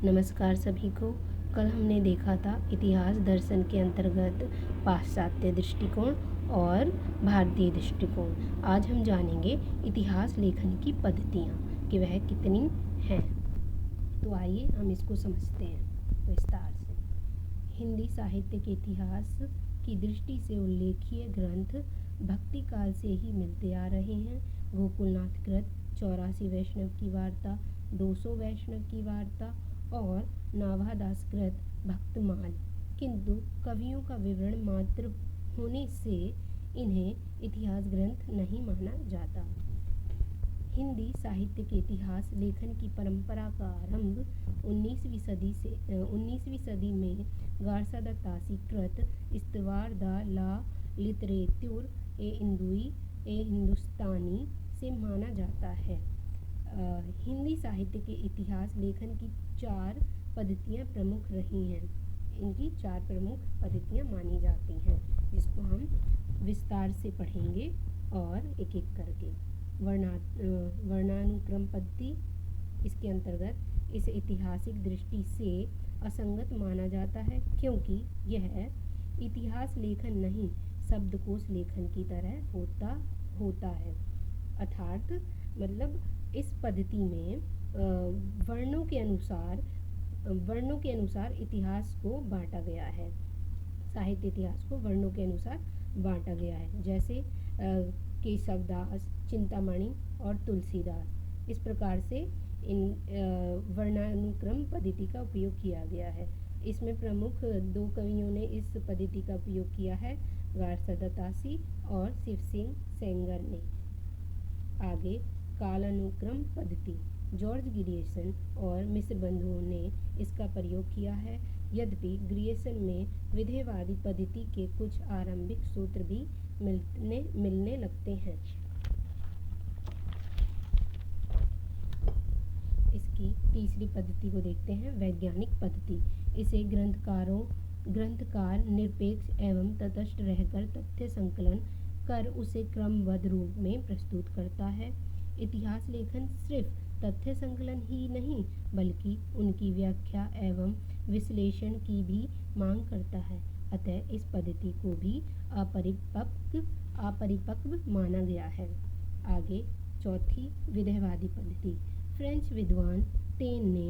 नमस्कार सभी को। कल हमने देखा था इतिहास दर्शन के अंतर्गत पाश्चात्य दृष्टिकोण और भारतीय दृष्टिकोण। आज हम जानेंगे इतिहास लेखन की पद्धतियाँ कि वह कितनी हैं। तो आइए हम इसको समझते हैं विस्तार से। हिंदी साहित्य के इतिहास की दृष्टि से उल्लेखनीय ग्रंथ भक्ति काल से ही मिलते आ रहे हैं। गोकुलनाथ कृत, 84 वैष्णव की वार्ता, 200 वैष्णव की वार्ता और नाभादास कृत भक्तमाल। किंतु कवियों का विवरण मात्र होने से इन्हें इतिहास ग्रंथ नहीं माना जाता। हिंदी साहित्य के इतिहास लेखन की परंपरा का आरंभ 19वीं सदी में गार्सा तासी कृत इस्तवार द ला लिटरेचुर ए हिंदुस्तानी से माना जाता है। हिंदी साहित्य के इतिहास लेखन की 4 पद्धतियाँ प्रमुख रही हैं। इनकी 4 प्रमुख पद्धतियाँ मानी जाती हैं, जिसको हम विस्तार से पढ़ेंगे और एक एक करके। वर्णानुक्रम पद्धति, इसके अंतर्गत इसे ऐतिहासिक दृष्टि से असंगत माना जाता है, क्योंकि यह इतिहास लेखन नहीं शब्दकोश लेखन की तरह होता है। अर्थात मतलब इस पद्धति में वर्णों के अनुसार इतिहास को बांटा गया है। साहित्य इतिहास को वर्णों के अनुसार बांटा गया है, जैसे केशवदास, चिंतामणि और तुलसीदास। इस प्रकार से इन वर्णानुक्रम पद्धति का उपयोग किया गया है। इसमें प्रमुख 2 कवियों ने इस पद्धति का उपयोग किया है, गार्सा तासी और शिव सिंह सेंगर ने। आगे कालानुक्रम पद्धति, जॉर्ज ग्रियर्सन और मिश्र बंधुओं ने इसका प्रयोग किया है। यद्यपि ग्रियर्सन में विधेयवादी पद्धति के कुछ आरंभिक सूत्र भी मिलने लगते हैं। इसकी तीसरी पद्धति को देखते हैं, वैज्ञानिक पद्धति। इसे ग्रंथकार निरपेक्ष एवं तटस्थ रहकर तथ्य संकलन कर उसे क्रमबद्ध रूप में प्रस्तुत करता है। इतिहास लेखन सिर्फ तथ्य संकलन ही नहीं बल्कि उनकी व्याख्या एवं विश्लेषण की भी मांग करता है। अतः इस पद्धति को भी अपरिपक्व माना गया है। आगे चौथी विधेयवादी पद्धति। फ्रेंच विद्वान टेन ने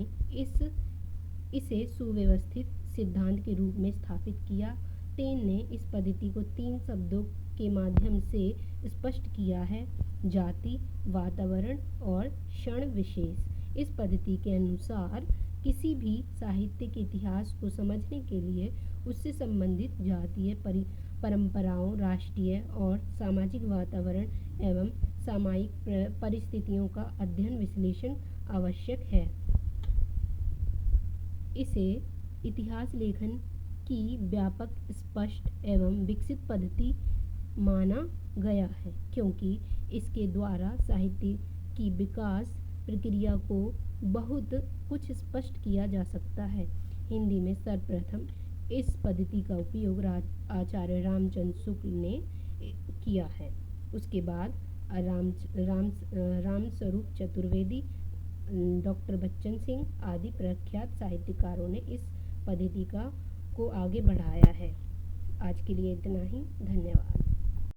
इसे सुव्यवस्थित सिद्धांत के रूप में स्थापित किया। टेन ने इस पद्धति को 3 शब्दों के माध्यम से स्पष्ट किया है, जाति, वातावरण और क्षण विशेष। इस पद्धति के अनुसार किसी भी साहित्य के इतिहास को समझने के लिए उससे संबंधित जातीय परंपराओं, राष्ट्रीय और सामाजिक वातावरण एवं सामायिक परिस्थितियों का अध्ययन विश्लेषण आवश्यक है। इसे इतिहास लेखन की व्यापक, स्पष्ट एवं विकसित पद्धति माना गया है, क्योंकि इसके द्वारा साहित्य की विकास प्रक्रिया को बहुत कुछ स्पष्ट किया जा सकता है। हिंदी में सर्वप्रथम इस पद्धति का उपयोग आचार्य रामचंद्र शुक्ल ने किया है। उसके बाद रामस्वरूप चतुर्वेदी, डॉक्टर बच्चन सिंह आदि प्रख्यात साहित्यकारों ने इस पद्धति को आगे बढ़ाया है। आज के लिए इतना ही। धन्यवाद।